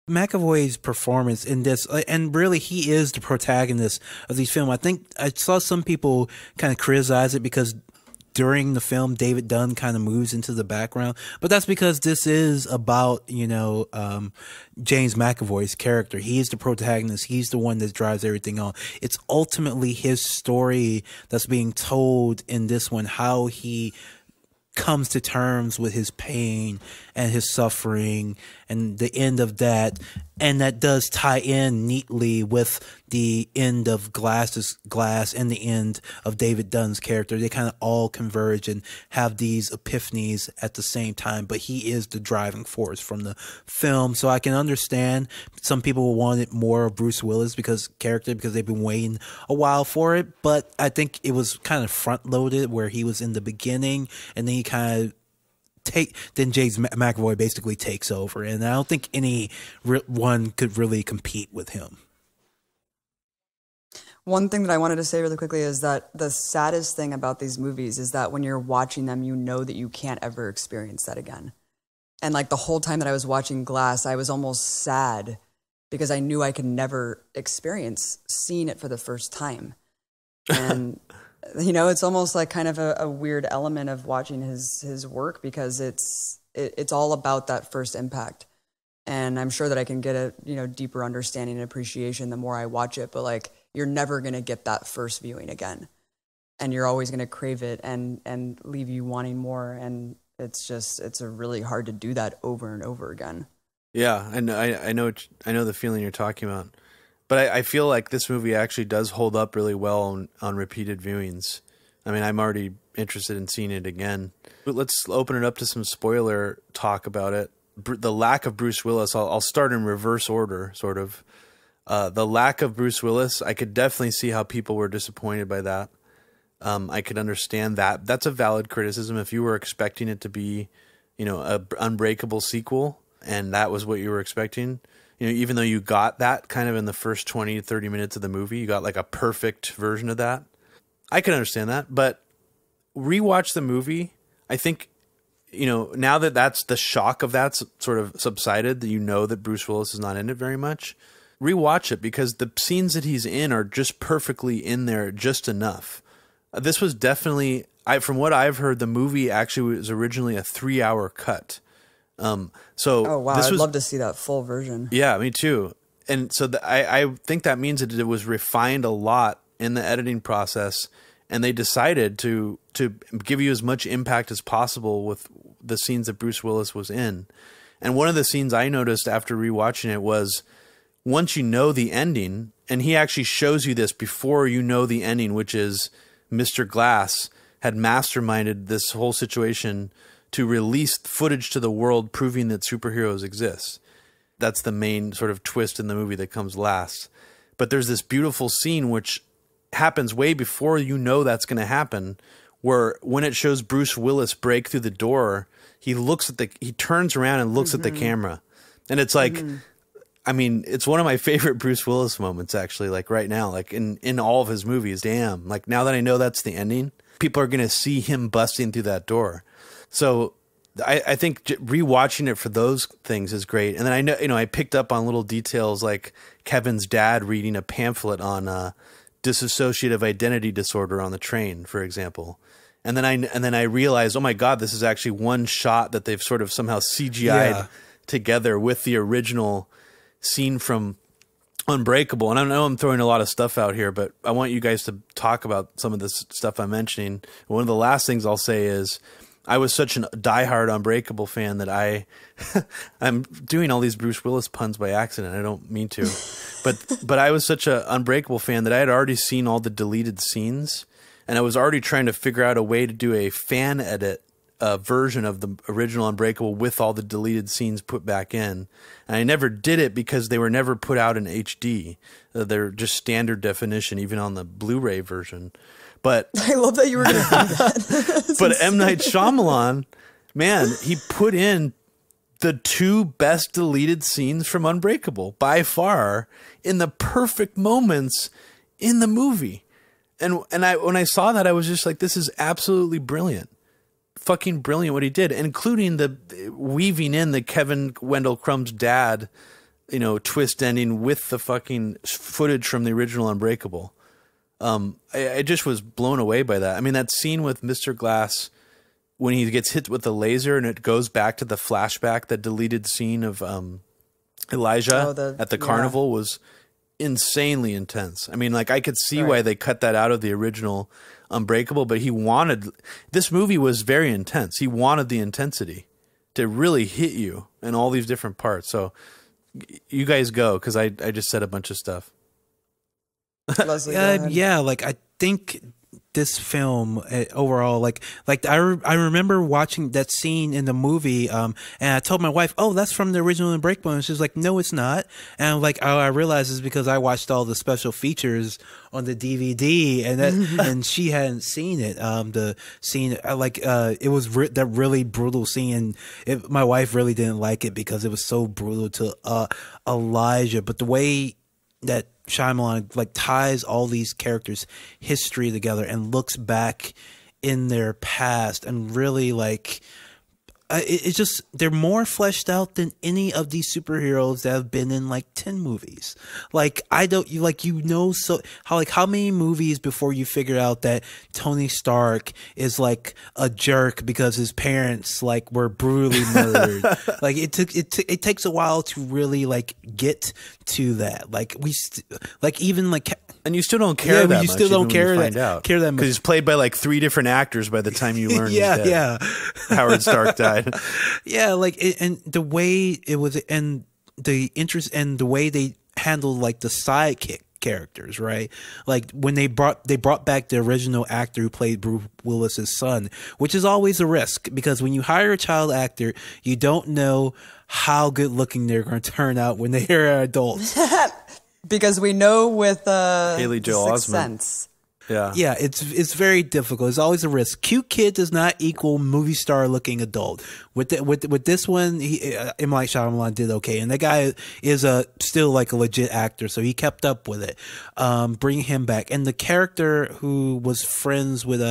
McAvoy's performance in this, and really he is the protagonist of these films. I think I saw some people kind of criticize it because during the film, David Dunn kind of moves into the background, but that's because this is about, James McAvoy's character. He's the protagonist. He's the one that drives everything on. It's ultimately his story that's being told in this one, how he comes to terms with his pain and his suffering and the end of that. And that does tie in neatly with the end of Glass and the end of David Dunn's character. They kind of all converge and have these epiphanies at the same time, but he is the driving force from the film. So I can understand some people wanted more of Bruce Willis because they've been waiting a while for it. But I think it was kind of front loaded where he was in the beginning, and then he kind of then James McAvoy basically takes over, and I don't think one could really compete with him. One thing that I wanted to say really quickly is that the saddest thing about these movies is that when you're watching them, you know that you can't ever experience that again. And like the whole time that I was watching Glass, I was almost sad because I knew I could never experience seeing it for the first time. And it's almost like kind of a weird element of watching his work, because it's all about that first impact. And I'm sure that I can get a deeper understanding and appreciation the more I watch it, but like you're never going to get that first viewing again. And you're always going to crave it and leave you wanting more, and it's really hard to do that over and over again. Yeah, and I know the feeling you're talking about. But I feel like this movie actually does hold up really well on repeated viewings. I mean, I'm already interested in seeing it again. But let's open it up to some spoiler talk about it. The lack of Bruce Willis, I'll start in reverse order, sort of. The lack of Bruce Willis, I could definitely see how people were disappointed by that. I could understand that. That's a valid criticism. If you were expecting it to be, a Unbreakable sequel, and that was what you were expecting, even though you got that kind of in the first 20 to 30 minutes of the movie, you got like a perfect version of that. I can understand that, but rewatch the movie. I think, now that that's the shock of that's sort of subsided, that that Bruce Willis is not in it very much, rewatch it, because the scenes that he's in are just perfectly in there, just enough. This was definitely, from what I've heard, the movie actually was originally a 3-hour cut. Oh wow, I'd love to see that full version. Yeah, me too. And so I think that means that it was refined a lot in the editing process, and they decided to give you as much impact as possible with the scenes that Bruce Willis was in. And one of the scenes I noticed after rewatching it was, once you know the ending, and he actually shows you this before you know the ending, which is Mr. Glass had masterminded this whole situation to release footage to the world proving that superheroes exist. That's the main sort of twist in the movie that comes last. But there's this beautiful scene which happens way before that's going to happen, where when it shows Bruce Willis break through the door, he turns around and looks at the camera. And it's like, I mean, it's one of my favorite Bruce Willis moments, actually, like right now, like in all of his movies. Damn, like now that I know that's the ending, people are going to see him busting through that door. So I think rewatching it for those things is great. And then I picked up on little details like Kevin's dad reading a pamphlet on dissociative identity disorder on the train, for example. And then I realized, oh my God, this is actually one shot that they've sort of somehow CGI'd together with the original scene from Unbreakable. And I know I'm throwing a lot of stuff out here, but I want you guys to talk about some of this stuff I'm mentioning. One of the last things I'll say is, I was such a diehard Unbreakable fan that I'm doing all these Bruce Willis puns by accident. I don't mean to, but I was such a Unbreakable fan that I had already seen all the deleted scenes, and I was already trying to figure out a way to do a fan edit version of the original Unbreakable with all the deleted scenes put back in. And I never did it because they were never put out in HD. They're just standard definition, even on the Blu-ray version. But I love that you were going to do that. But M. Night Shyamalan, man, he put in the 2 best deleted scenes from Unbreakable by far in the perfect moments in the movie. And when I saw that, I was just like, this is absolutely brilliant. Fucking brilliant what he did, including the weaving in the Kevin Wendell Crumb's dad twist ending with the fucking footage from the original Unbreakable. I just was blown away by that. I mean, that scene with Mr. Glass when he gets hit with the laser and it goes back to the flashback, that deleted scene of Elijah at the carnival was insanely intense. I mean, like, I could see why they cut that out of the original Unbreakable, but this movie was very intense. He wanted the intensity to really hit you in all these different parts. So you guys go, because I just said a bunch of stuff. Leslie, like, I think this film overall, like I remember watching that scene in the movie, and I told my wife, "Oh, that's from the original Unbreakable," and she's like, "No, it's not." And I realized it's because I watched all the special features on the DVD, and and she hadn't seen it. The scene, it was that really brutal scene. My wife really didn't like it because it was so brutal to Elijah, but the way that Shyamalan ties all these characters' history together and looks back in their past and really it's just, they're more fleshed out than any of these superheroes that have been in 10 movies. How many movies before you figure out that Tony Stark is a jerk because his parents were brutally murdered. It takes a while to really get to that. And you still don't care that much. You still don't care that much. Because he's played by 3 different actors by the time you learn he's dead. Howard Stark died. And the way it was, and the interest, and the way they handled the sidekick characters, right? When they brought back the original actor who played Bruce Willis's son, which is always a risk, because when you hire a child actor, you don't know how good looking they're going to turn out when they are adults. Because we know with Haley Joel Sixth Osment. Sense. Yeah, it's very difficult. It's always a risk. Cute kid does not equal movie star looking adult. With this one, M. Night Shyamalan did okay, and that guy is still a legit actor, so he kept up with it. Bringing him back, and the character who was friends with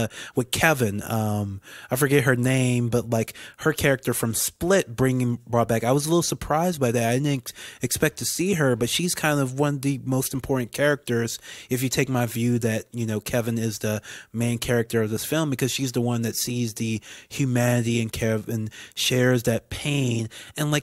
Kevin, I forget her name, but her character from Split, brought back. I was a little surprised by that. I didn't expect to see her, but she's kind of one of the most important characters. If you take my view that Kevin is the main character of this film, because she's the one that sees the humanity in Kevin, shares that pain, and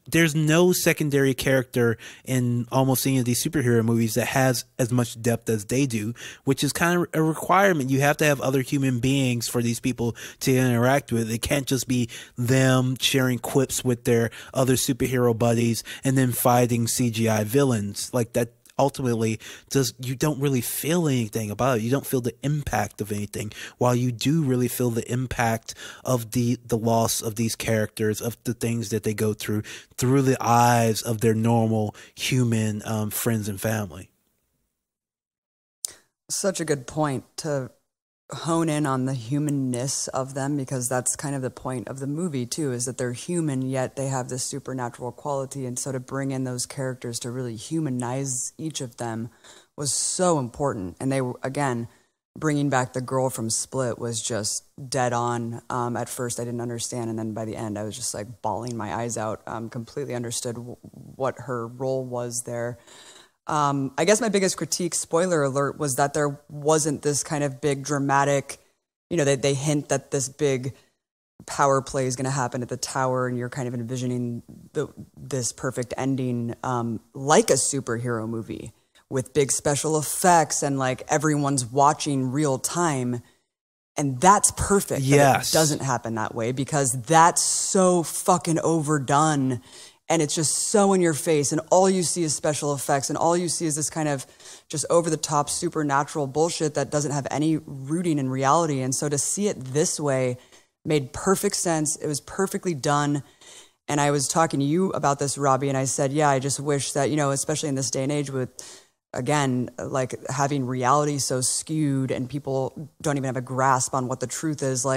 there's no secondary character in almost any of these superhero movies that has as much depth as they do, which is kind of a requirement. You have to have other human beings for these people to interact with. It can't just be them sharing quips with their other superhero buddies and then fighting CGI villains that. Ultimately, you don't really feel anything about it. You don't feel the impact of anything, while you do really feel the impact of the loss of these characters, of the things that they go through the eyes of their normal human friends and family. Such a good point to hone in on the humanness of them, because that's kind of the point of the movie too, is that they're human yet they have this supernatural quality. And so to bring in those characters to really humanize each of them was so important. And they were, again, bringing back the girl from Split was just dead on. At first I didn't understand, and then by the end I was just bawling my eyes out. Completely understood what her role was there. I guess my biggest critique, spoiler alert, was that there wasn't this kind of big dramatic, they hint that this big power play is going to happen at the tower, and you're kind of envisioning this perfect ending, like a superhero movie with big special effects and everyone's watching real time. And that's perfect. Yes. It doesn't happen that way, because that's so fucking overdone. And it's just so in your face, and all you see is special effects, and all you see is this kind of just over-the-top supernatural bullshit that doesn't have any rooting in reality. And so to see it this way made perfect sense. It was perfectly done. And I was talking to you about this, Robbie, and I said, yeah, I just wish that, especially in this day and age with, again, having reality so skewed and people don't even have a grasp on what the truth is.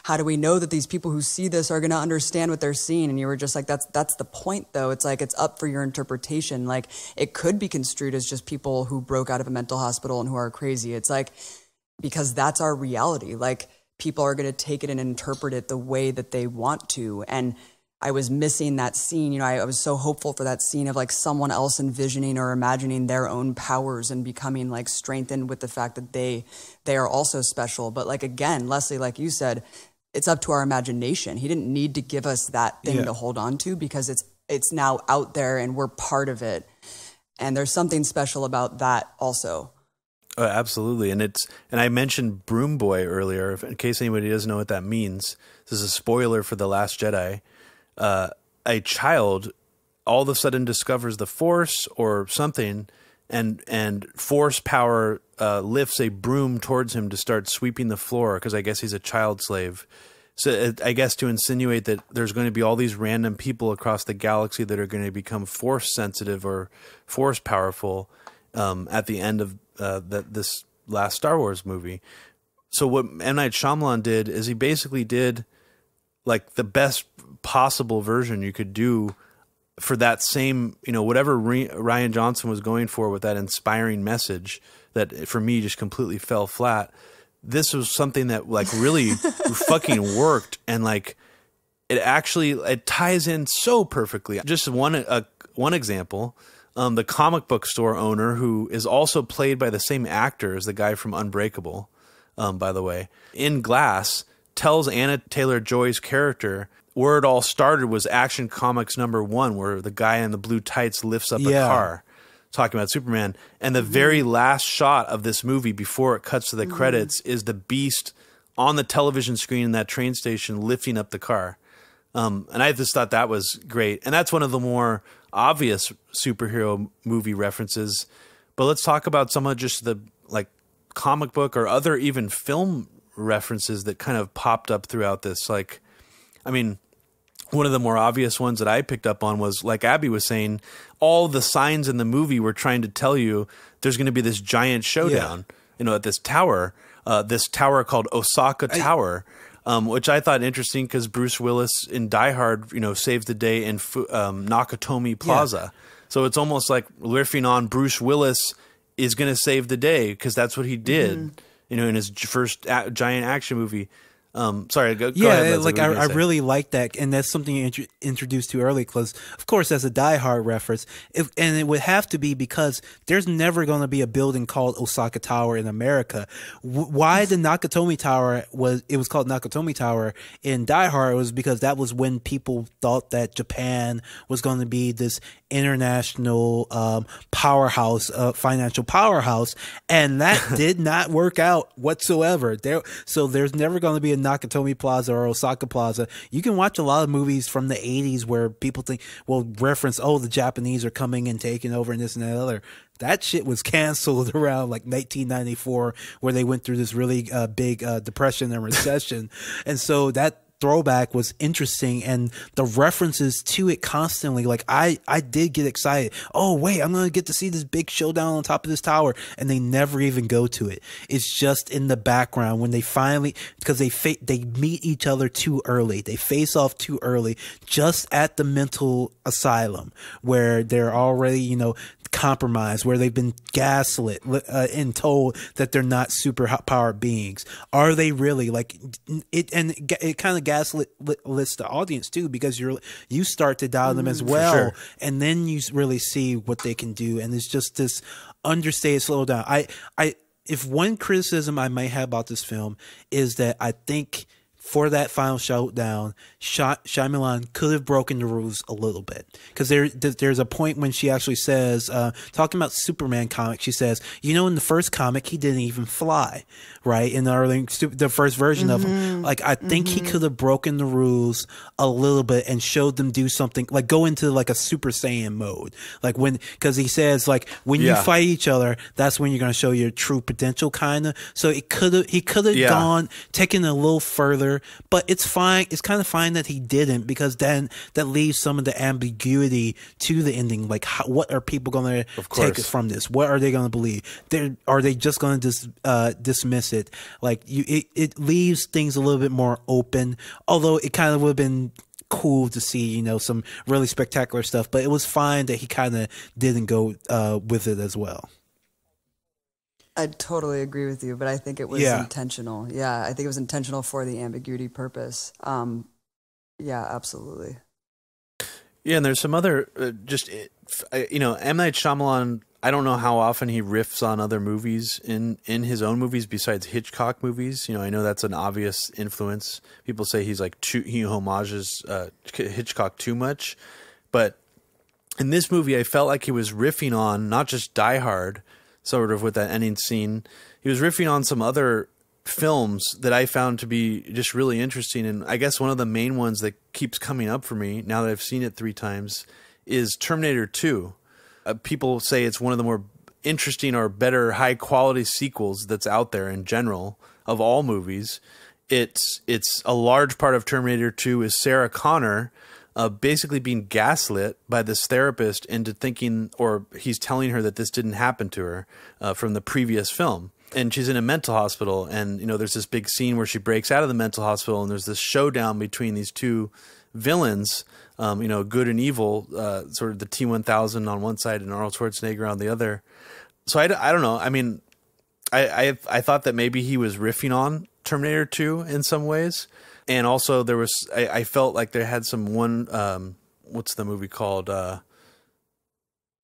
How do we know that these people who see this are going to understand what they're seeing? And you were just that's the point, though. It's it's up for your interpretation. It could be construed as just people who broke out of a mental hospital and who are crazy. It's because that's our reality. People are going to take it and interpret it the way that they want to. And I was missing that scene. You know, I was so hopeful for that scene of like someone else envisioning or imagining their own powers and becoming like strengthened with the fact that they are also special. But like, again, Leslie, like you said, it's up to our imagination. He didn't need to give us that thing to hold on to, because it's now out there and we're part of it. And there's something special about that also. Absolutely. And I mentioned Broom Boy earlier, in case anybody doesn't know what that means. This is a spoiler for The Last Jedi. A child all of a sudden discovers the Force or something, and Force power lifts a broom towards him to start sweeping the floor, because I guess he's a child slave. So I guess to insinuate that there's going to be all these random people across the galaxy that are going to become Force sensitive or Force powerful at the end of this last Star Wars movie. So what M. Night Shyamalan did is he basically did like the best possible version you could do for that same, you know, whatever Rian Johnson was going for with that inspiring message that for me just completely fell flat. This was something that like really fucking worked, and like it ties in so perfectly. Just one example, the comic book store owner, who is also played by the same actor as the guy from Unbreakable, by the way, in Glass, tells Anna Taylor-Joy's character where it all started was Action Comics #1, where the guy in the blue tights lifts up a car, talking about Superman. And the very last shot of this movie before it cuts to the credits is the Beast on the television screen in that train station lifting up the car. And I just thought that was great. And that's one of the more obvious superhero movie references. But let's talk about some of just the like comic book or other even film references that kind of popped up throughout this. Like, I mean, one of the more obvious ones that I picked up on was, like Abby was saying, all the signs in the movie were trying to tell you there's going to be this giant showdown, you know, at this tower called Osaka Tower, which I thought interesting because Bruce Willis in Die Hard, you know, saved the day in Nakatomi Plaza. So it's almost like riffing on Bruce Willis is going to save the day because that's what he did, you know, in his first giant action movie. Sorry, go ahead. Like I really like that, and that's something you introduced too early, because of course that's a Die Hard reference, and it would have to be because there's never going to be a building called Osaka Tower in America. Why the Nakatomi Tower was called Nakatomi Tower in Die Hard was because that was when people thought that Japan was going to be this international powerhouse, financial powerhouse, and that did not work out whatsoever. So there's never going to be a Nakatomi Plaza or Osaka Plaza. You can watch a lot of movies from the 80s where people will reference, the Japanese are coming and taking over and this and that other. That shit was canceled around like 1994, where they went through this really big depression and recession. And so that throwback was interesting, and the references to it constantly, like I did get excited. Oh wait, I'm gonna get to see this big showdown on top of this tower, and they never even go to it. It's just in the background when they finally, because they meet each other too early, they face off too early, just at the mental asylum where they're already, you know, compromised, where they've been gaslit and told that they're not super powered beings. Are they really? Like it, and it kind of gaslit the audience too, because you start to doubt them as well, sure. And then you really see what they can do, and it's just this understated slow down. If one criticism I might have about this film is that I think for that final showdown, Shyamalan could have broken the rules a little bit, because there's a point when she actually says, talking about Superman comic, she says, you know, in the first comic he didn't even fly, right? In the first version of him, like I think he could have broken the rules a little bit and showed them do something, like go into like a Super Saiyan mode, like because he says like when you fight each other, that's when you're going to show your true potential, kind of. So he could have taken a little further. But it's fine. It's kind of fine that he didn't, because then that leaves some of the ambiguity to the ending. Like, what are people going to take from this? What are they going to believe? Are they just going to dismiss it? Like, it leaves things a little bit more open. Although it kind of would have been cool to see, you know, some really spectacular stuff. But it was fine that he kind of didn't go with it as well. I totally agree with you, but I think it was intentional. Yeah, I think it was intentional for the ambiguity purpose. Yeah, absolutely. Yeah, and there's some other M. Night Shyamalan. I don't know how often he riffs on other movies in his own movies besides Hitchcock movies. I know that's an obvious influence. People say he homages Hitchcock too much, but in this movie, I felt like he was riffing on not just Die Hard, sort of with that ending scene. He was riffing on some other films that I found to be just really interesting. And I guess one of the main ones that keeps coming up for me now that I've seen it 3 times is Terminator 2. People say it's one of the more interesting or better high quality sequels that's out there in general of all movies. It's a large part of Terminator 2 is Sarah Connor basically being gaslit by this therapist into thinking, or he's telling her that this didn't happen to her from the previous film. And she's in a mental hospital, and there's this big scene where she breaks out of the mental hospital, and there's this showdown between these two villains, good and evil, sort of the T-1000 on one side and Arnold Schwarzenegger on the other. So I don't know. I mean, I thought that maybe he was riffing on Terminator 2 in some ways, and also there was I felt like they had some what's the movie called? I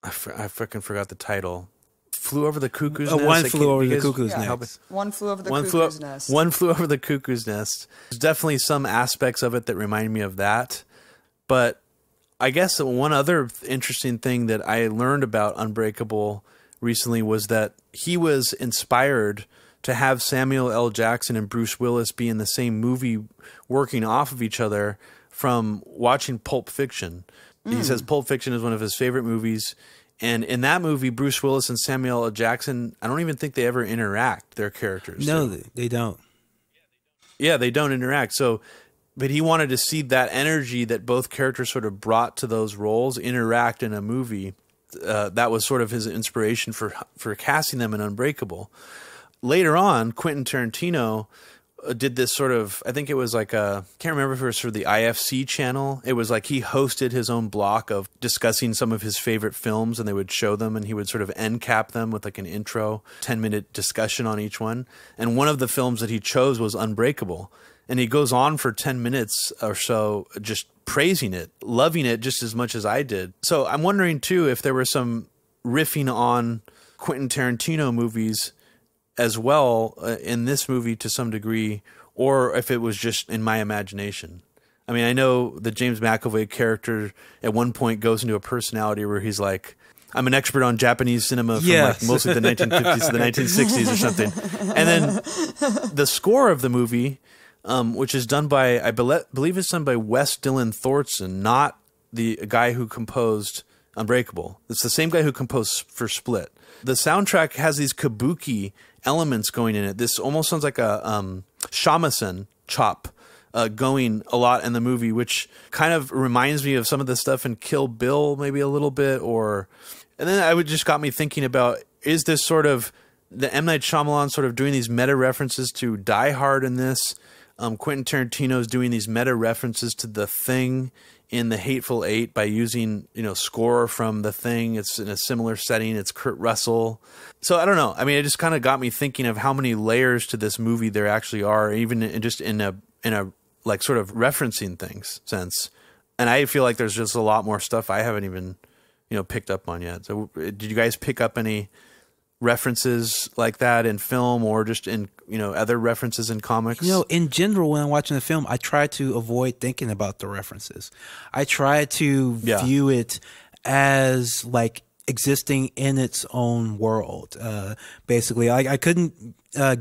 freaking forgot the title. Flew Over the Cuckoo's Nest. One Flew Over the Cuckoo's Nest. One Flew Over the Cuckoo's Nest. One Flew Over the Cuckoo's Nest. There's definitely some aspects of it that remind me of that. But I guess one other interesting thing that I learned about Unbreakable recently was that he was inspired to have Samuel L. Jackson and Bruce Willis be in the same movie working off of each other from watching Pulp Fiction. He says Pulp Fiction is one of his favorite movies. And in that movie, Bruce Willis and Samuel L. Jackson, I don't even think they ever interact, their characters. No, they don't. Yeah, they don't interact. So, but he wanted to see that energy that both characters sort of brought to those roles interact in a movie. That was sort of his inspiration for casting them in Unbreakable. Later on, Quentin Tarantino did this sort of, I think it was like can't remember if it was for the IFC channel. It was like he hosted his own block of discussing some of his favorite films, and they would show them, and he would sort of end cap them with like an intro, 10-minute discussion on each one. And one of the films that he chose was Unbreakable. And he goes on for 10 minutes or so just praising it, loving it just as much as I did. So I'm wondering too if there was some riffing on Quentin Tarantino movies as well in this movie to some degree, or if it was just in my imagination. I mean, I know the James McAvoy character at one point goes into a personality where he's like, I'm an expert on Japanese cinema from like mostly the 1950s to the 1960s or something. And then the score of the movie, which is done by, I believe it's done by Wes Dillon Thornton, not the guy who composed Unbreakable. It's the same guy who composed for Split. The soundtrack has these kabuki elements going in it. This almost sounds like a shamisen chop going a lot in the movie, which kind of reminds me of some of the stuff in Kill Bill, maybe a little bit. And then it just got me thinking about, is this sort of the M. Night Shyamalan sort of doing these meta references to Die Hard in this? Quentin Tarantino's doing these meta references to The Thing in The Hateful Eight by using, score from The Thing. It's in a similar setting. It's Kurt Russell. So I don't know. I mean, it just kind of got me thinking of how many layers to this movie there actually are, even in a like sort of referencing things sense. And I feel like there's just a lot more stuff I haven't even, picked up on yet. So did you guys pick up any references like that in film or just in, other references in comics? In general, when I'm watching the film, I try to avoid thinking about the references. I try to view it as like existing in its own world. Basically, I couldn't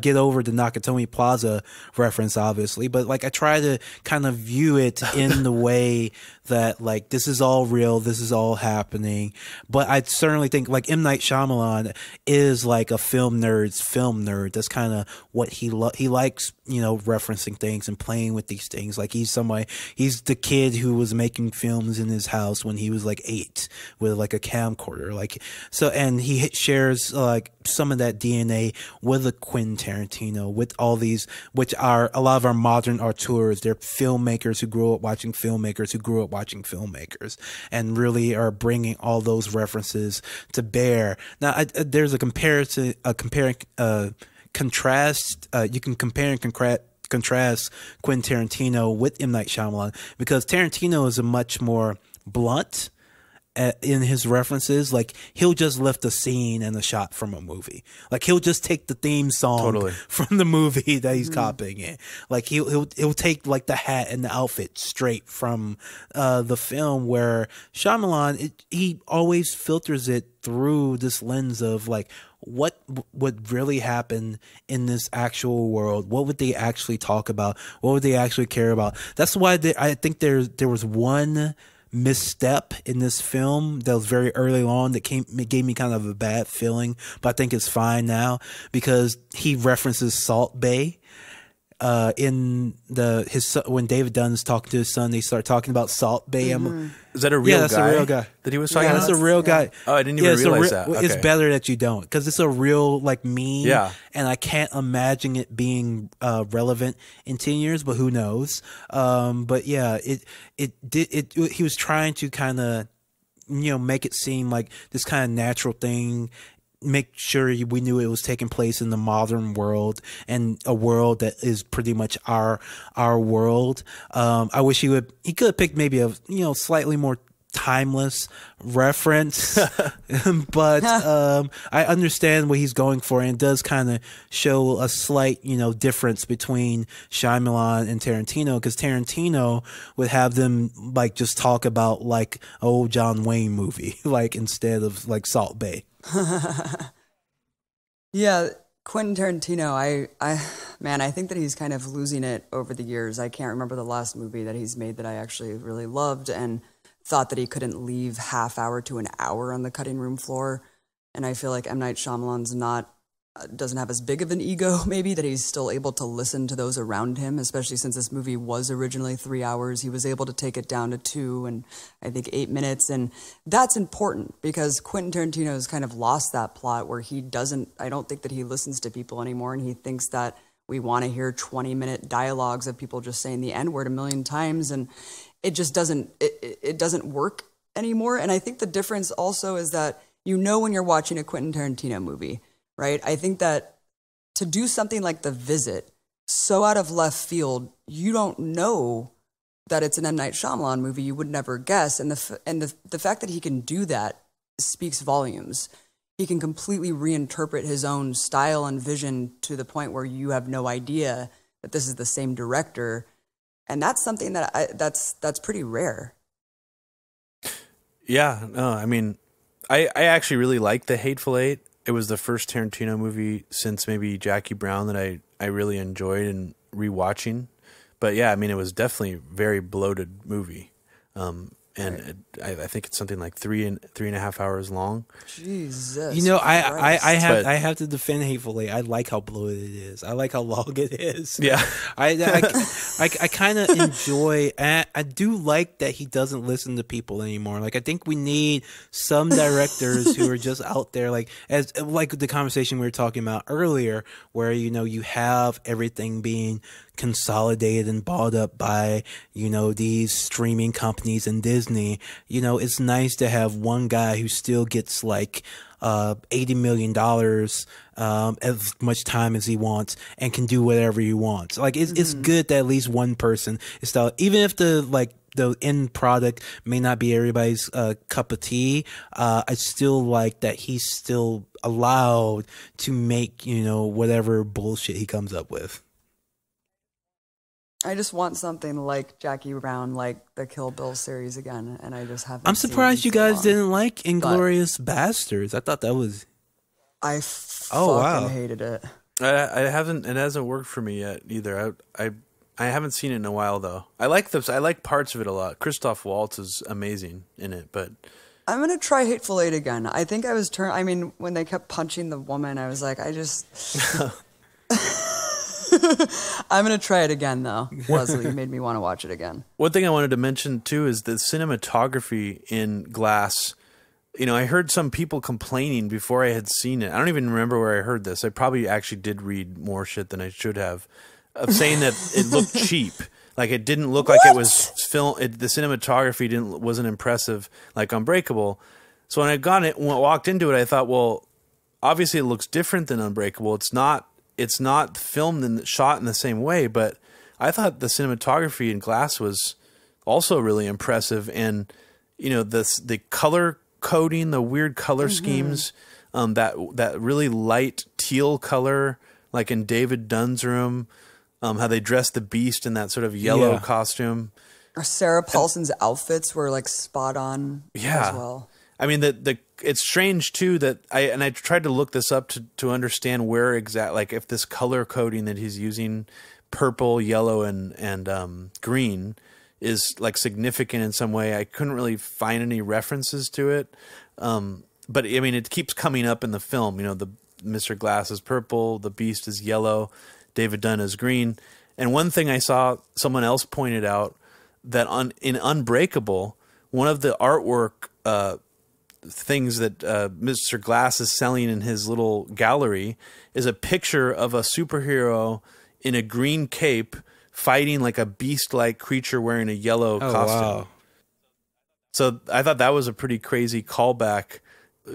get over the Nakatomi Plaza reference, obviously, but like I try to kind of view it in the way that like this is all real, this is all happening. But I certainly think like M. Night Shyamalan is like a film nerd's film nerd. That's kind of what he likes, referencing things and playing with these things. Like he's the kid who was making films in his house when he was like 8 with like a camcorder. Like so, and he shares like some of that DNA with a Quentin Tarantino, with all these, which are a lot of our modern auteurs. They're filmmakers who grew up watching filmmakers who grew up watching filmmakers, and really are bringing all those references to bear. Now, there's a contrast. You can compare and contrast Quentin Tarantino with M. Night Shyamalan, because Tarantino is a much more blunt in his references. Like, he'll just lift a scene and a shot from a movie. Like, he'll just take the theme song from the movie that he's copying it. Like, he'll take like the hat and the outfit straight from the film, where Shyamalan, he always filters it through this lens of like, what would really happen in this actual world? What would they actually talk about? What would they actually care about? That's why I think there was one misstep in this film that was very early on that gave me kind of a bad feeling, but I think it's fine now, because he references Salt Bay in when David Dunn's talking to his son. They start talking about Salt Bay. Is that a real guy? That's a real guy that he was talking about? That's a real guy. Oh, I didn't even realize that. Okay. It's better that you don't, because it's a real like meme. Yeah. And I can't imagine it being relevant in 10 years, but who knows? But yeah, he was trying to kind of, make it seem like this kind of natural thing, make sure we knew it was taking place in the modern world, and a world that is pretty much our world. I wish he could have picked maybe a slightly more timeless reference, but I understand what he's going for, and it does kind of show a slight difference between Shyamalan and Tarantino, because Tarantino would have them like just talk about like old John Wayne movie like instead of like Salt Bay. Yeah, Quentin Tarantino, I think that he's kind of losing it over the years. I can't remember the last movie that he's made that I actually really loved and thought that he couldn't leave half hour to an hour on the cutting room floor. And I feel like M. Night Shyamalan's doesn't have as big of an ego, maybe, that he's still able to listen to those around him, especially since this movie was originally 3 hours. He was able to take it down to 2 and I think 8 minutes. And that's important, because Quentin Tarantino has kind of lost that plot where I don't think that he listens to people anymore. And he thinks that we want to hear 20-minute dialogues of people just saying the N-word a million times. And it just it doesn't work anymore. And I think the difference also is that, when you're watching a Quentin Tarantino movie, right? I think that to do something like The Visit so out of left field, you don't know that it's an M. Night Shyamalan movie. You would never guess. And the fact that he can do that speaks volumes. He can completely reinterpret his own style and vision to the point where you have no idea that this is the same director. And that's something that that's pretty rare. Yeah, no, I mean, I actually really like The Hateful Eight. It was the first Tarantino movie since maybe Jackie Brown that I really enjoyed and rewatching. But yeah, I mean, it was definitely a very bloated movie. I think it's something like 3.5 hours long. Jesus. I have to defend Hateful Eight. I like how bloated it is. I like how long it is. Yeah. I kind of enjoy, and I do like that he doesn't listen to people anymore. Like, I think we need some directors who are just out there, like the conversation we were talking about earlier, where you have everything being consolidated and bought up by these streaming companies and Disney. It's nice to have one guy who still gets like $80 million as much time as he wants and can do whatever he wants. Like, it's good that at least one person is still, even if the end product may not be everybody's cup of tea, I still like that he's still allowed to make whatever bullshit he comes up with. I just want something like Jackie Brown, like the Kill Bill series again, and I just haven't. I'm surprised you guys didn't like Inglourious Bastards. I thought that was. I fucking hated it. I haven't. It hasn't worked for me yet either. I haven't seen it in a while though. I like parts of it a lot. Christoph Waltz is amazing in it, but. I'm gonna try Hateful Eight again. I think I was when they kept punching the woman, I was like, I'm going to try it again, though. Leslie, you made me want to watch it again. One thing I wanted to mention, too, is the cinematography in Glass. I heard some people complaining before I had seen it. I don't even remember where I heard this. I probably actually did read more shit than I should have, of saying that it looked cheap. Like, it didn't look like it was film. The cinematography wasn't impressive like Unbreakable. So when I walked into it, I thought, well, obviously it looks different than Unbreakable. It's not filmed and shot in the same way, but I thought the cinematography in Glass was also really impressive. And the color coding, the weird color schemes, that really light teal color, like in David Dunn's room, how they dressed the Beast in that sort of yellow costume. Sarah Paulson's outfits were like spot on as well. I mean, it's strange too that I tried to look this up to understand where like if this color coding that he's using, purple, yellow, and green, is like significant in some way. I couldn't really find any references to it. But I mean, it keeps coming up in the film. The Mr. Glass is purple, the Beast is yellow, David Dunn is green. And one thing I saw someone else pointed out, that in Unbreakable, one of the artwork things that Mr. Glass is selling in his little gallery is a picture of a superhero in a green cape fighting like a beast-like creature wearing a yellow costume. Wow. So I thought that was a pretty crazy callback.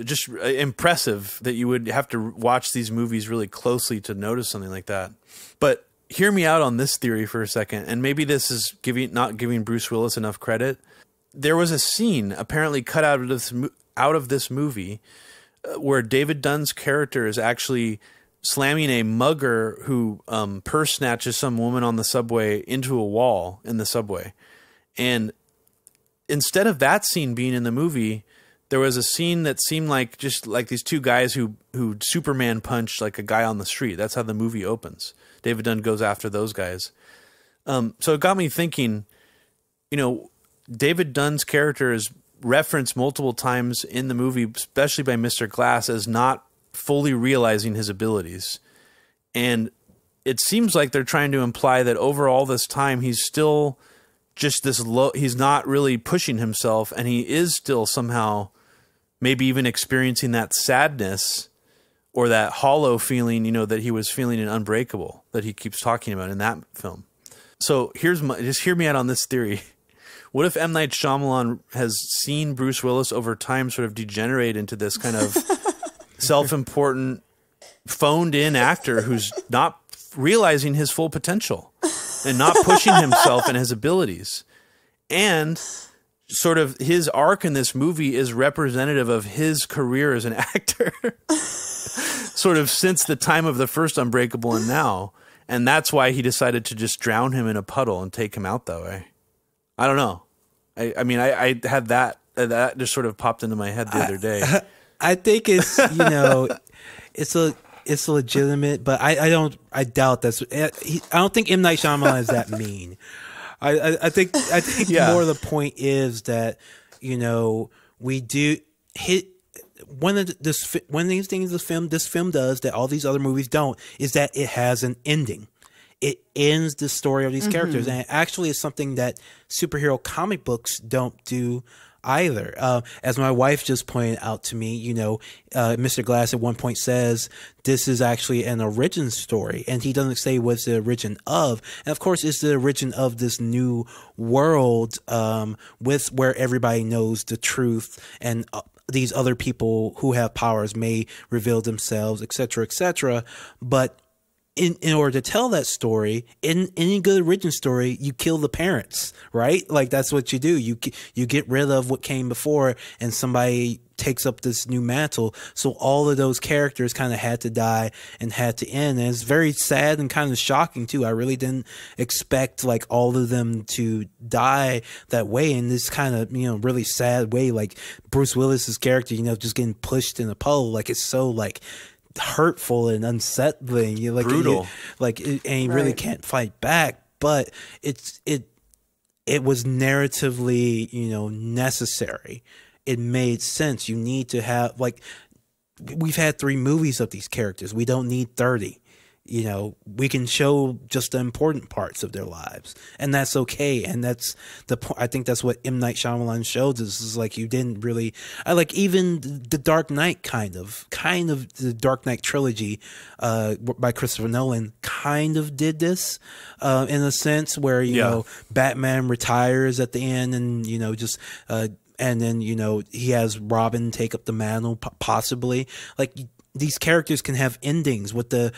Just impressive that you would have to watch these movies really closely to notice something like that. But hear me out on this theory for a second, and maybe this is not giving Bruce Willis enough credit. There was a scene apparently cut out of this movie where David Dunn's character is actually slamming a mugger who purse snatches some woman on the subway into a wall in the subway. And instead of that scene being in the movie, there was a scene that seemed like just like these two guys who Superman punched like a guy on the street. That's how the movie opens. David Dunn goes after those guys. So it got me thinking, David Dunn's character is referenced multiple times in the movie, especially by Mr. Glass, as not fully realizing his abilities. And it seems like they're trying to imply that over all this time, he's still just this low, he's not really pushing himself, and he is still somehow maybe even experiencing that sadness or that hollow feeling, that he was feeling in Unbreakable, that he keeps talking about in that film. So just hear me out on this theory. What if M. Night Shyamalan has seen Bruce Willis over time sort of degenerate into this kind of self-important, phoned-in actor who's not realizing his full potential and not pushing himself and his abilities? And sort of his arc in this movie is representative of his career as an actor, sort of since the time of the first Unbreakable and now. And that's why he decided to just drown him in a puddle and take him out that way. I don't know. I mean, I had that just sort of popped into my head the other day. I think it's, it's legitimate, but I doubt that's, I don't think M. Night Shyamalan is that mean. I think more the point is that, we do hit one of these things this film does that all these other movies don't, is that it has an ending. It ends the story of these characters, and it actually is something that superhero comic books don't do either. As my wife just pointed out to me, Mr. Glass at one point says this is actually an origin story, and he doesn't say what's the origin of. And of course, it's the origin of this new world with where everybody knows the truth, and these other people who have powers may reveal themselves, etc., etc. But in order to tell that story, in any good origin story, you kill the parents, right? Like that's what you do. You get rid of what came before, and somebody takes up this new mantle. So all of those characters kind of had to die and had to end. And it's very sad and kind of shocking too. I really didn't expect like all of them to die that way in this kind of, really sad way. Like Bruce Willis's character, just getting pushed in a puddle. Like it's so like hurtful and unsettling. You're like brutal. And you really can't fight back. But it was narratively, necessary. It made sense. You need to have, like, we've had 3 movies of these characters. We don't need 30. We can show just the important parts of their lives, and that's okay. And that's the point. I think that's what M. Night Shyamalan shows us, is like, you didn't really, I like even the Dark Knight kind of the Dark Knight trilogy, by Christopher Nolan kind of did this, in a sense where, Batman retires at the end and, and then, he has Robin take up the mantle, possibly. Like, these characters can have endings with the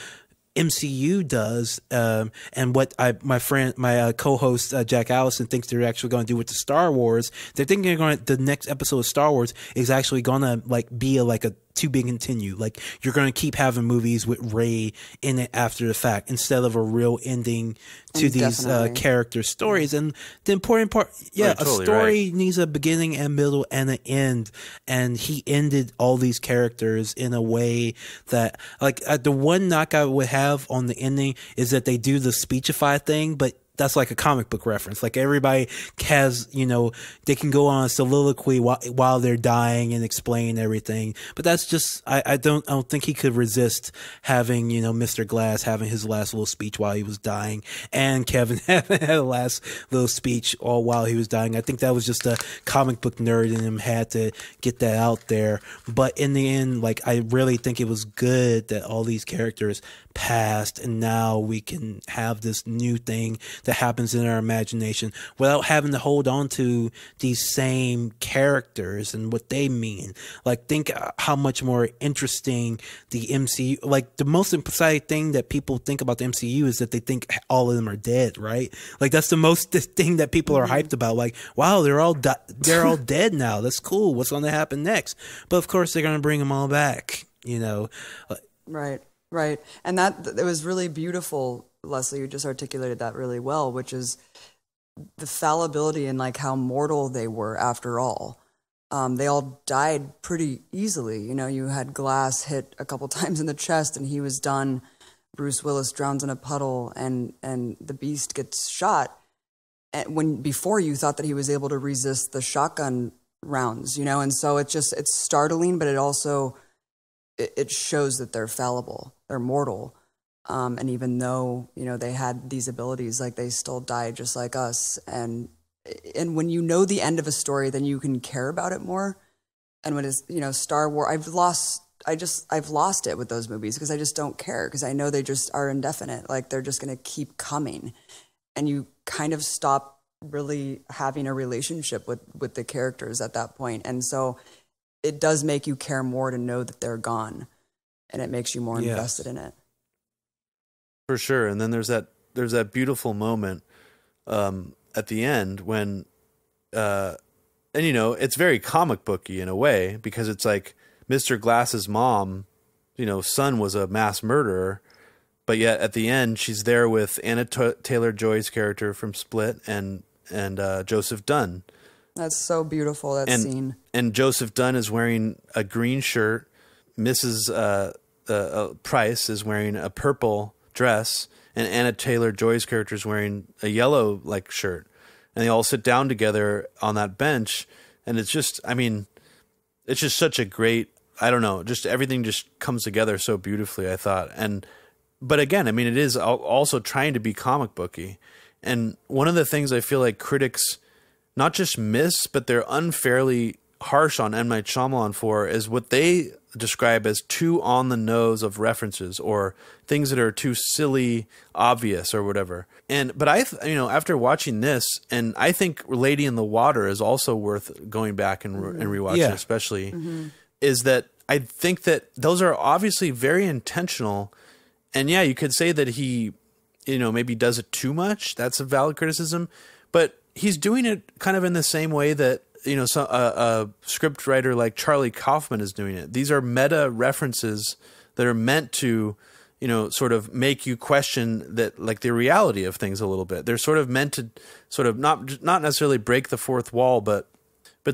MCU does, and what my co-host Jack Allison thinks they're actually going to do with the Star Wars. They're thinking the next episode of Star Wars is actually going to like be a to be continued. Like you're going to keep having movies with Rey in it after the fact instead of a real ending to these character stories. And the important part, a story needs a beginning and middle and an end. And he ended all these characters in a way that, like, the one knock I would have on the ending is that they do the speechify thing, but that's like a comic book reference. Like everybody has, they can go on a soliloquy while they're dying and explain everything. But that's just, I don't think he could resist having, Mr. Glass having his last little speech while he was dying, and Kevin having a last little speech all while he was dying. I think that was just a comic book nerd in him had to get that out there. But in the end, like, I really think it was good that all these characters passed, and now we can have this new thing that happens in our imagination without having to hold on to these same characters and what they mean. Like, think how much more interesting the MCU, like the most exciting thing that people think about the MCU is that they think all of them are dead, right? Like that's the most thing that people are hyped about. Like, wow, they're all dead now. That's cool. What's going to happen next? But of course they're going to bring them all back, Right. And that it was really beautiful, Leslie, you just articulated that really well, which is the fallibility and like how mortal they were after all. They all died pretty easily. You had Glass hit a couple times in the chest and he was done. Bruce Willis drowns in a puddle and the Beast gets shot. And before you thought that he was able to resist the shotgun rounds, and so it's startling, but it also, it shows that they're fallible, they're mortal. And even though, they had these abilities, like they still died just like us. And when you know the end of a story, then you can care about it more. And when it's, Star Wars, I've lost it with those movies because I just don't care, because I know they just are indefinite. Like they're just going to keep coming. And you kind of stop really having a relationship with the characters at that point. And so it does make you care more to know that they're gone, and it makes you more invested in it. For sure. And then there's that beautiful moment at the end when and it's very comic booky in a way, because it's like Mr. Glass's mom, son was a mass murderer, but yet at the end she's there with Anna Taylor-Joy's character from Split and Joseph Dunn. That's so beautiful, that scene. And Joseph Dunn is wearing a green shirt. Mrs. Price is wearing a purple dress, and Anna Taylor-Joy's character is wearing a yellow shirt. And they all sit down together on that bench, and it's just such a great, I don't know, just everything just comes together so beautifully, I thought. But again, it is also trying to be comic booky. And one of the things I feel like critics not just miss, but they're unfairly harsh on M. Night Shyamalan for, is what they describe as too on the nose of references, or things that are too silly, obvious, or whatever. But after watching this, and I think Lady in the Water is also worth going back and rewatching, especially, is that I think that those are obviously very intentional. And yeah, you could say that he, maybe does it too much. That's a valid criticism, but he's doing it kind of in the same way that, a script writer like Charlie Kaufman is doing it. These are meta references that are meant to, sort of make you question that, like, the reality of things a little bit. They're sort of meant to sort of not necessarily break the fourth wall, but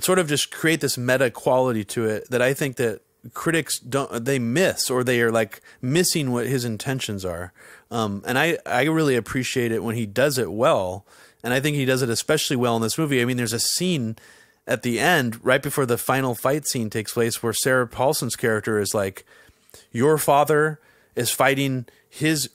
sort of just create this meta quality to it that I think that critics they miss, or they are like missing what his intentions are. And I really appreciate it when he does it well. And I think he does it especially well in this movie. There's a scene at the end, right before the final fight scene takes place, where Sarah Paulson's character is like, your father is fighting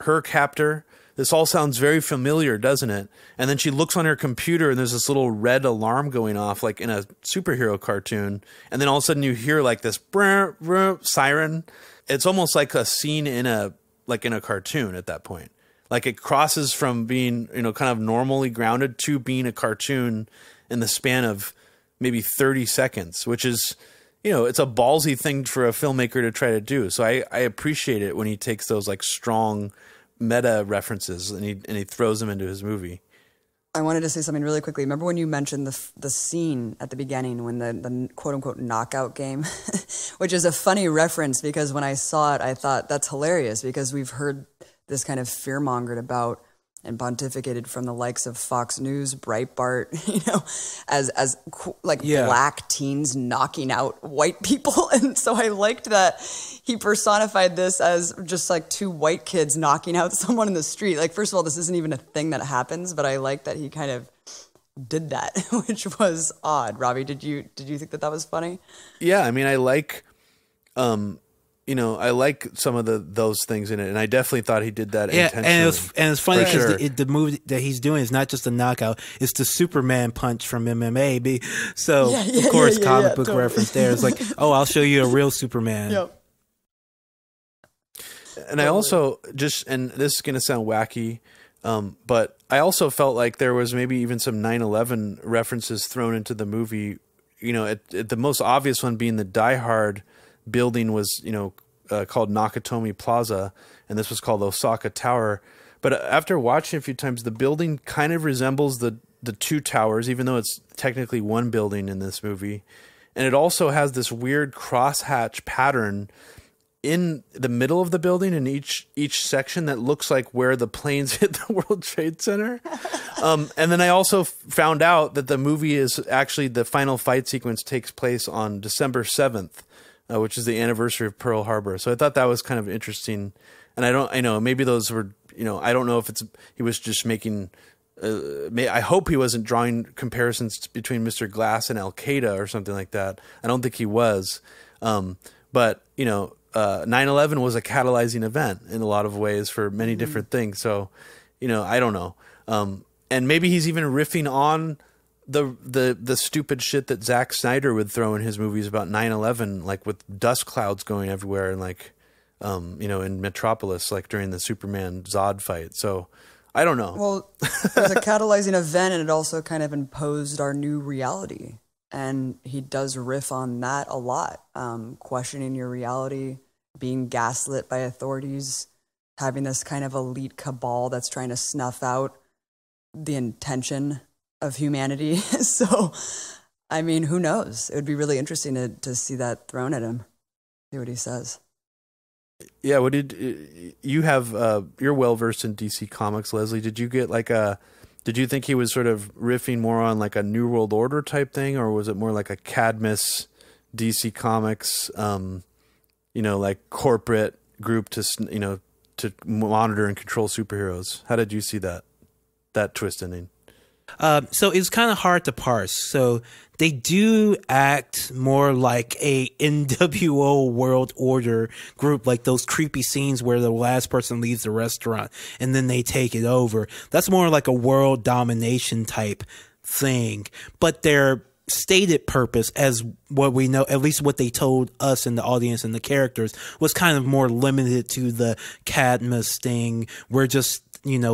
her captor. This all sounds very familiar, doesn't it? And then she looks on her computer and there's this little red alarm going off, like in a superhero cartoon. And then all of a sudden you hear like this brr, brr, siren. It's almost like a scene in a cartoon at that point. Like it crosses from being, kind of normally grounded to being a cartoon in the span of maybe 30 seconds, which is, it's a ballsy thing for a filmmaker to try to do. So I appreciate it when he takes those like strong meta references, and he throws them into his movie. I wanted to say something really quickly. Remember when you mentioned the scene at the beginning when the quote unquote knockout game, which is a funny reference because when I saw it, I thought that's hilarious because we've heard this kind of fear mongered about and pontificated from the likes of Fox News, Breitbart, as black teens knocking out white people. And so I liked that he personified this as just like two white kids knocking out someone in the street. Like, first of all, this isn't even a thing that happens, but I like that he kind of did that, which was odd. Robbie, did you think that was funny? Yeah, I mean, I like, I like some of those things in it, and I definitely thought he did that intentionally. And it's funny because the move that he's doing is not just a knockout; it's the Superman punch from MMA. So of course, comic book totally. Reference there is like, oh, I'll show you a real Superman. Yep. And I also and this is going to sound wacky, but I also felt like there was maybe even some 9/11 references thrown into the movie. At the most obvious one being the Die Hard building was, called Nakatomi Plaza, and this was called Osaka Tower. But after watching it a few times, the building kind of resembles the two towers, even though it's technically one building in this movie. And it also has this weird crosshatch pattern in the middle of the building in each section that looks like where the planes hit the World Trade Center. And then I also found out that the movie is actually, the final fight sequence takes place on December 7th, which is the anniversary of Pearl Harbor. So I thought that was kind of interesting. And I know maybe those were, I don't know if he was just making, I hope he wasn't drawing comparisons between Mr. Glass and Al Qaeda or something like that. I don't think he was. But 9/11 was a catalyzing event in a lot of ways for many different things. So, I don't know. And maybe he's even riffing on the stupid shit that Zack Snyder would throw in his movies about 9/11, like with dust clouds going everywhere and like, in Metropolis, like during the Superman Zod fight. So I don't know. Well, it was a catalyzing event, and it also kind of imposed our new reality. And he does riff on that a lot. Questioning your reality, being gaslit by authorities, having this kind of elite cabal that's trying to snuff out the intention of humanity. So, I mean, who knows? It would be really interesting to see that thrown at him, see what he says. Yeah, what did you have? You're well versed in DC Comics, Leslie. Did you get did you think he was sort of riffing more on like a New World Order type thing, or was it more like a Cadmus DC Comics, like corporate group to monitor and control superheroes? How did you see that twist ending? So it's kind of hard to parse. So they do act more like a NWO World Order group, like those creepy scenes where the last person leaves the restaurant and then they take it over. That's more like a world domination type thing. But their stated purpose, as what we know, at least what they told us and the audience and the characters, was kind of more limited to the Cadmus thing. We're just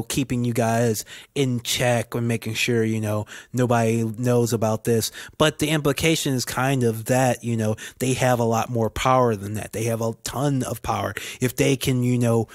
keeping you guys in check and making sure, nobody knows about this. But the implication is kind of that, they have a lot more power than that. They have a ton of power. If they can,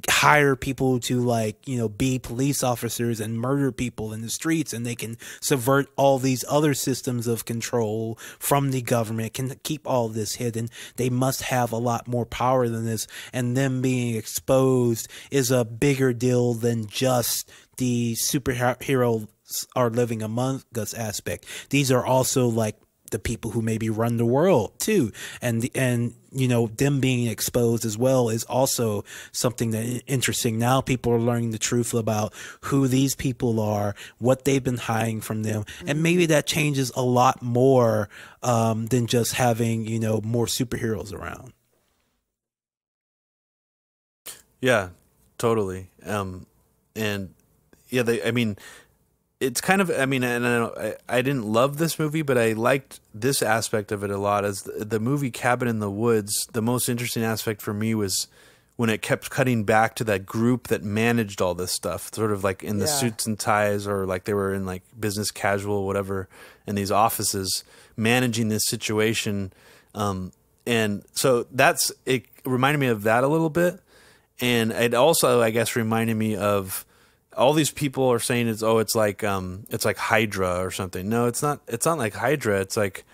hire people to be police officers and murder people in the streets, and they can subvert all these other systems of control from the government, can keep all this hidden, they must have a lot more power than this. And them being exposed is a bigger deal than just the superheroes are living among us aspect. These are also like the people who maybe run the world too, and them being exposed as well is also something that is interesting. Now people are learning the truth about who these people are, what they've been hiding from them, and maybe that changes a lot more than just having more superheroes around. Yeah, totally. And yeah, it's kind of, and I didn't love this movie, but I liked this aspect of it a lot. As the movie Cabin in the Woods, the most interesting aspect for me was when it kept cutting back to that group that managed all this stuff, sort of like in the suits and ties, or like they were in like business casual, whatever, in these offices managing this situation. And so it reminded me of that a little bit. And it also, I guess, reminded me of all these people are saying it's like Hydra or something. No, it's not. It's not like Hydra. It's like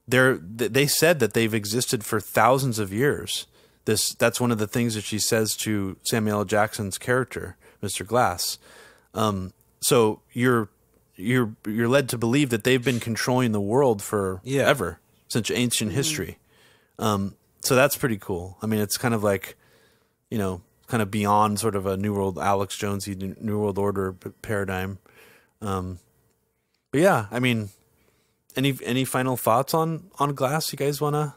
they said that they've existed for thousands of years. That's one of the things that she says to Samuel L. Jackson's character, Mr. Glass. So you're led to believe that they've been controlling the world for ever, since ancient history. So that's pretty cool. I mean, it's kind of like, kind of beyond sort of a New World, Alex Jonesy New World Order paradigm. But yeah, I mean, any final thoughts on Glass you guys want to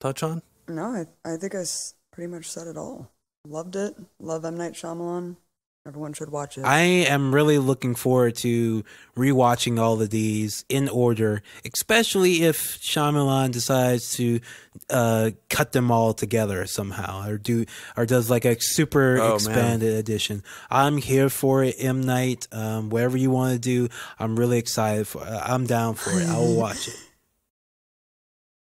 touch on? No, I think I pretty much said it all. Loved it. Love M. Night Shyamalan. Everyone should watch it. I am really looking forward to rewatching all of these in order, especially if Shyamalan decides to cut them all together somehow, or does like a super expanded edition. I'm here for it, M. Night. Whatever you want to do, I'm really excited for. I'm down for it. I will watch it.